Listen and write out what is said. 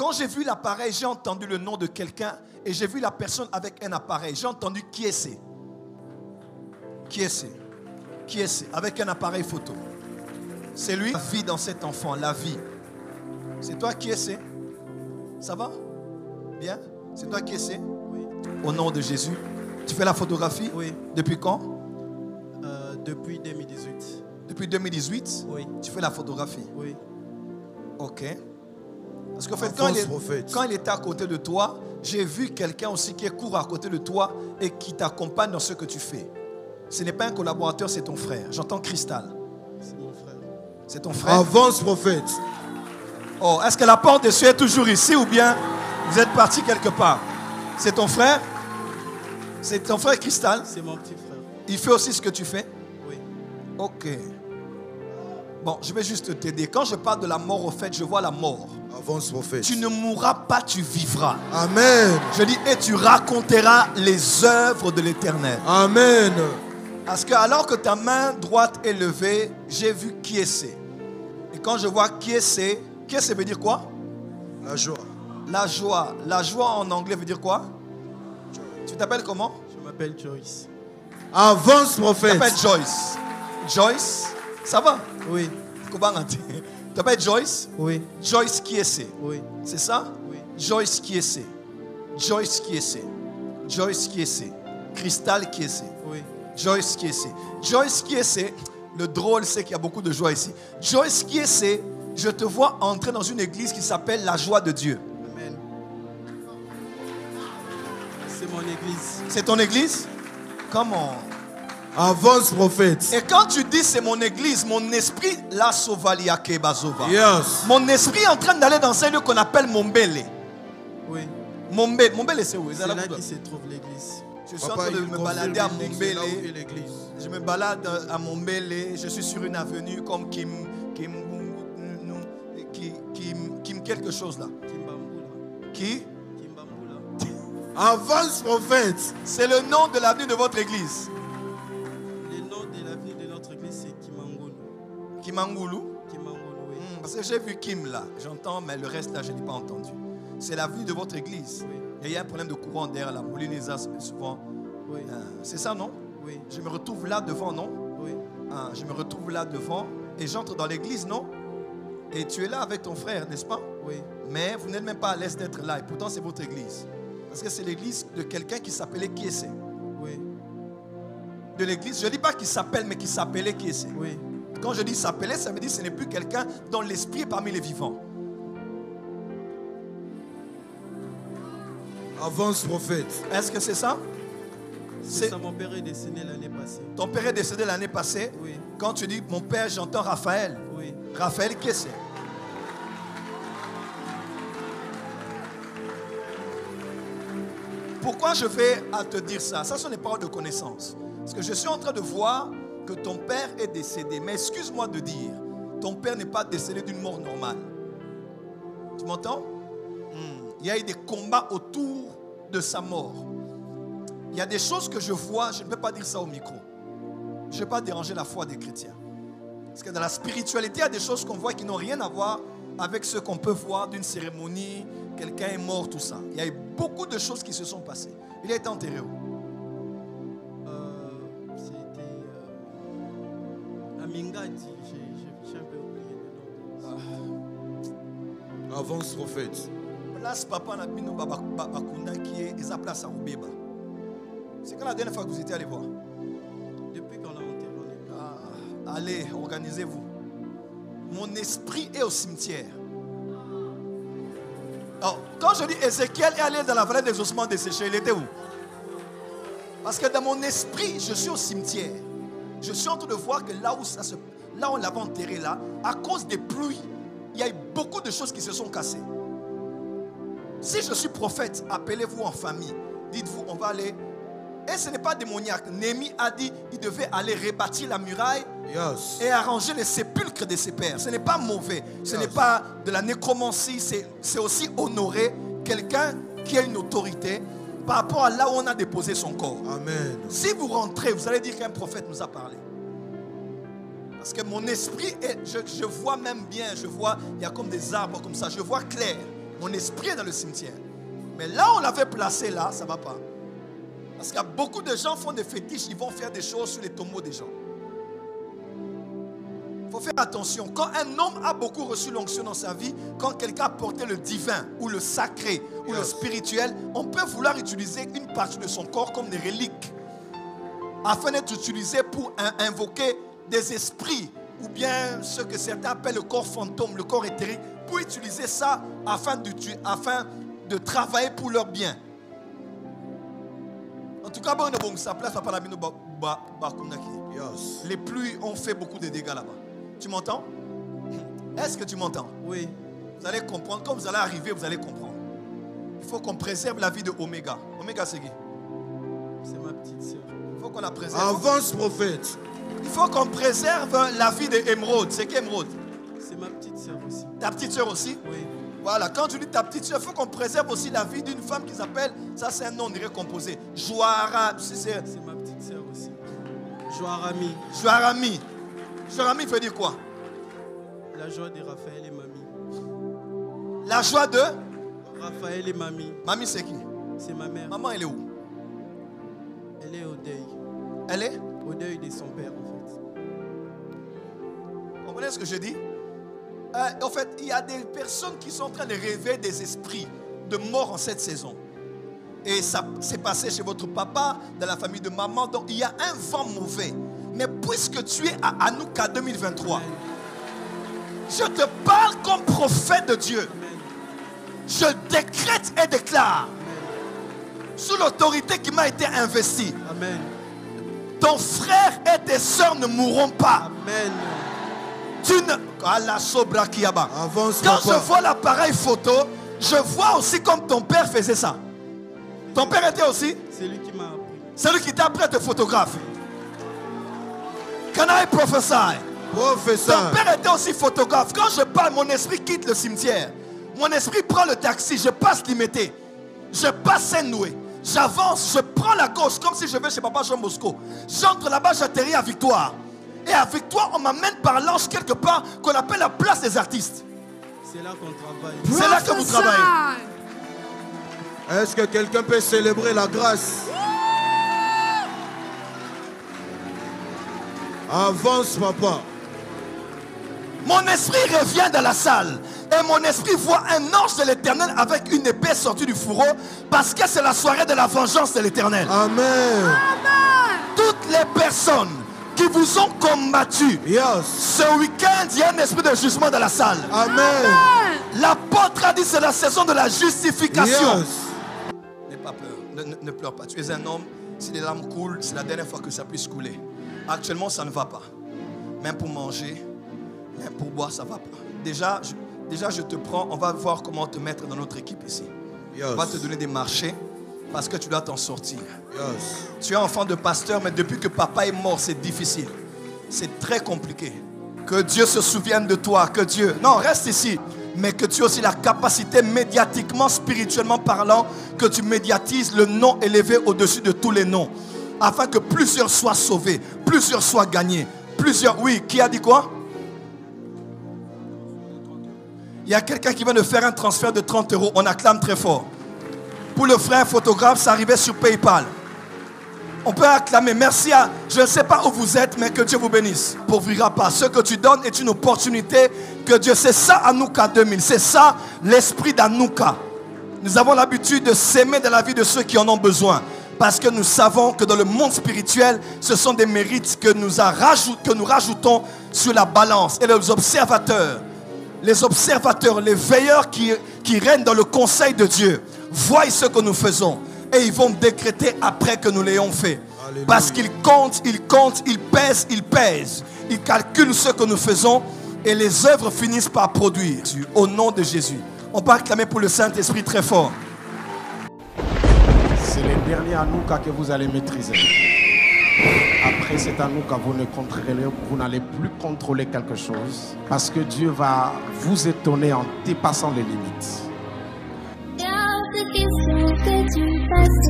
quand j'ai vu l'appareil, j'ai entendu le nom de quelqu'un et j'ai vu la personne avec un appareil. J'ai entendu qui est-ce? Qui est-ce? Qui est-ce? Avec un appareil photo. C'est lui. La vie dans cet enfant, la vie. C'est toi qui est-ce? Ça va? Bien? C'est toi qui es-ce? Oui. Au nom de Jésus. Tu fais la photographie? Oui. Depuis quand? Depuis 2018. Depuis 2018? Oui. Tu fais la photographie? Oui. Ok. Parce qu'en fait, quand il était à côté de toi, j'ai vu quelqu'un aussi qui court à côté de toi et qui t'accompagne dans ce que tu fais. Ce n'est pas un collaborateur, c'est ton frère. J'entends Cristal. C'est mon frère. C'est ton frère? Avance, prophète. Oh, est-ce que la porte de Dieu est toujours ici ou bien vous êtes parti quelque part? C'est ton frère? C'est ton frère Cristal? C'est mon petit frère. Il fait aussi ce que tu fais? Oui. Ok. Bon, je vais juste t'aider. Quand je parle de la mort, au fait, je vois la mort. Avance, prophète. Tu ne mourras pas, tu vivras. Amen. Je dis, et tu raconteras les œuvres de l'Éternel. Amen. Parce que alors que ta main droite est levée, j'ai vu qui est c'est. Et quand je vois qui est c'est veut dire quoi? La joie. La joie. La joie en anglais veut dire quoi? Tu t'appelles comment? Je m'appelle Joyce. Avance, Tu prophète. t'appelles Joyce. Joyce, ça va? Oui. Tu t'appelles Joyce? Oui. Joyce qui est c'est? Oui. C'est ça? Oui. Joyce qui est c'est? Joyce qui est c'est? Joyce qui est c'est? Cristal qui est c'est? Oui. Joyce qui est c'est? Joyce qui est c'est? Le drôle, c'est qu'il y a beaucoup de joie ici. Joyce qui est c'est? Je te vois entrer dans une église qui s'appelle la joie de Dieu. Amen. C'est mon église. C'est ton église? Comment? Avance, prophète. Et quand tu dis c'est mon église, mon esprit, la sovalia kebazova. Yes. Mon esprit est en train d'aller dans un lieu qu'on appelle Mombele. Oui. Mombele, c'est où? C'est là qui se trouve l'église. Je suis en train de me balader à Mombele. l'église. Je me balade à Mombele. Je suis sur une avenue comme Kim quelque chose là. Kimbambula. Qui? Kimbambula. Avance, prophète. C'est le nom de l'avenue de votre église. Le nom de l'avenue de notre église, c'est Kimangulu. Kimangulu. Kimangulu, oui. Parce que j'ai vu Kim là. J'entends, mais le reste là, je n'ai pas entendu. C'est l'avenue de votre église. Oui. Et il y a un problème de courant derrière là. Moulineza, souvent. Oui. C'est ça, non? Oui. Je me retrouve là devant, non? Oui. Je me retrouve là devant et j'entre dans l'église, non? Et tu es là avec ton frère, n'est-ce pas? Oui. Mais vous n'êtes même pas à l'aise d'être là. Et pourtant, c'est votre église. Parce que c'est l'église de quelqu'un qui s'appelait Kiese. Oui. De l'église, je ne dis pas qu'il s'appelle, mais qui s'appelait Kiese. Oui. Quand je dis s'appelait, ça veut dire que ce n'est plus quelqu'un dont l'esprit est parmi les vivants. Avance, prophète. Est-ce que c'est ça? C'est ça, mon père est décédé l'année passée. Ton père est décédé l'année passée? Oui. Quand tu dis mon père, j'entends Raphaël. Oui. Raphaël Kiese. Pourquoi je vais à te dire ça? Ça sont les paroles de connaissance. Parce que je suis en train de voir que ton père est décédé. Mais excuse-moi de dire, ton père n'est pas décédé d'une mort normale. Tu m'entends? Il y a eu des combats autour de sa mort. Il y a des choses que je vois, je ne peux pas dire ça au micro. Je ne vais pas déranger la foi des chrétiens. Parce que dans la spiritualité, il y a des choses qu'on voit qui n'ont rien à voir avec ce qu'on peut voir d'une cérémonie, quelqu'un est mort, tout ça. Il y a eu beaucoup de choses qui se sont passées. Il a été enterré où? C'était à Mingadi. J'ai un peu oublié le nom. Avance, prophète. Place papa na bino bakunda qui est sa place à Obeba. C'est quand la dernière fois que vous étiez allé voir? Depuis qu'on a enterré, on est pas. Allez, organisez-vous. Mon esprit est au cimetière. Alors, quand je dis Ézéchiel est allé dans la vallée des ossements desséchés, il était où? Parce que dans mon esprit, je suis au cimetière. Je suis en train de voir que là où on l'avait enterré là, à cause des pluies, il y a eu beaucoup de choses qui se sont cassées. Si je suis prophète, appelez-vous en famille. Dites-vous, on va aller. Et ce n'est pas démoniaque. Néhémie a dit qu'il devait aller rebâtir la muraille et arranger les sépulcres de ses pères. Ce n'est pas mauvais. Ce n'est pas de la nécromancie. C'est aussi honorer quelqu'un qui a une autorité par rapport à là où on a déposé son corps. Amen. Si vous rentrez, vous allez dire qu'un prophète nous a parlé. Parce que mon esprit, je vois même bien, je vois, il y a comme des arbres comme ça, je vois clair. Mon esprit est dans le cimetière. Mais là, on l'avait placé là, ça ne va pas. Parce qu'il y a beaucoup de gens qui font des fétiches, ils vont faire des choses sur les tombeaux des gens. Il faut faire attention. Quand un homme a beaucoup reçu l'onction dans sa vie, quand quelqu'un a porté le divin ou le sacré ou le spirituel, on peut vouloir utiliser une partie de son corps comme des reliques afin d'être utilisé pour invoquer des esprits ou bien ce que certains appellent le corps fantôme, le corps éthérique, pour utiliser ça afin de travailler pour leur bien. En tout cas, ça place pas la les pluies ont fait beaucoup de dégâts là-bas. Tu m'entends? Est-ce que tu m'entends? Oui. Vous allez comprendre. Quand vous allez arriver, vous allez comprendre. Il faut qu'on préserve la vie de Omega. Omega, c'est qui? C'est ma petite sœur. Il faut qu'on la préserve. Avance, prophète. Il faut qu'on préserve la vie d'Émeraude. C'est qui Émeraude? C'est ma petite sœur aussi. Ta petite sœur aussi? Oui. Voilà, quand tu dis ta petite sœur, il faut qu'on préserve aussi la vie d'une femme qui s'appelle, ça c'est un nom recomposé, Joara. C'est ma petite sœur aussi. Joarami. Joarami. Joarami veut dire quoi? La joie de Raphaël et Mamie. La joie de Raphaël et Mamie. Mamie, c'est qui? C'est ma mère. Maman, elle est où? Elle est au deuil. Elle est? Au deuil de son père, en fait. Vous comprenez ce que je dis? En fait, il y a des personnes qui sont en train de rêver des esprits de mort en cette saison. Et ça s'est passé chez votre papa, dans la famille de maman. Donc, il y a un vent mauvais. Mais puisque tu es à Hanouka 2023, Amen. Je te parle comme prophète de Dieu. Amen. Je décrète et déclare, Amen. Sous l'autorité qui m'a été investie, Amen. Ton frère et tes soeurs ne mourront pas. Amen. Tu ne... Avance, quand je vois l'appareil photo, je vois aussi comme ton père faisait ça. Ton père était aussi? C'est lui qui m'a appris. C'est lui qui t'a appris à te photographier. Can I prophesy? Professeur. Ton père était aussi photographe. Quand je parle, mon esprit quitte le cimetière. Mon esprit prend le taxi, je passe Limité. Je passe Saint-Noué. J'avance, je prends la gauche comme si je vais chez Papa Jean Bosco. J'entre là-bas, j'atterris à Victoire. Et à Victoire, on m'amène par l'ange quelque part qu'on appelle la place des artistes. C'est là qu'on travaille. C'est là que vous travaillez. Est-ce que quelqu'un peut célébrer la grâce? Avance, papa. Mon esprit revient dans la salle. Et mon esprit voit un ange de l'Éternel avec une épée sortie du fourreau. Parce que c'est la soirée de la vengeance de l'Éternel. Amen. Toutes les personnes qui vous ont combattu, ce week-end, il y a un esprit de jugement dans la salle. Amen. L'apôtre a dit c'est la saison de la justification. N'aie pas peur, ne pleure pas. Tu es un homme, si les larmes coulent, c'est la dernière fois que ça puisse couler. Actuellement, ça ne va pas. Même pour manger, même pour boire, ça ne va pas. Déjà, je te prends, on va voir comment te mettre dans notre équipe ici. On va te donner des marchés parce que tu dois t'en sortir. Tu es enfant de pasteur, mais depuis que papa est mort, c'est difficile. C'est très compliqué. Que Dieu se souvienne de toi, que Dieu... Non, reste ici. Mais que tu aies aussi la capacité médiatiquement, spirituellement parlant, que tu médiatises le nom élevé au-dessus de tous les noms. Afin que plusieurs soient sauvés, plusieurs soient gagnés. Plusieurs, oui, qui a dit quoi? Il y a quelqu'un qui vient de faire un transfert de 30 €. On acclame très fort. Pour le frère photographe, ça arrivait sur PayPal. On peut acclamer. Merci à... Je ne sais pas où vous êtes, mais que Dieu vous bénisse. Pour vivre pas. Ce que tu donnes est une opportunité que Dieu... C'est ça, Hanouka 2000. C'est ça, l'esprit d'Hanouka. Nous avons l'habitude de s'aimer dans la vie de ceux qui en ont besoin. Parce que nous savons que dans le monde spirituel, ce sont des mérites que nous rajoutons sur la balance. Et les observateurs, les veilleurs qui règnent dans le conseil de Dieu, voient ce que nous faisons. Et ils vont décréter après que nous l'ayons fait. Alléluia. Parce qu'ils comptent, ils pèsent. Ils calculent ce que nous faisons. Et les œuvres finissent par produire. Au nom de Jésus. On peut acclamer pour le Saint-Esprit très fort. C'est le dernier Hanouka que vous allez maîtriser. Après cet Hanouka, vous n'allez plus contrôler quelque chose. Parce que Dieu va vous étonner en dépassant les limites. Garde question que tu passes,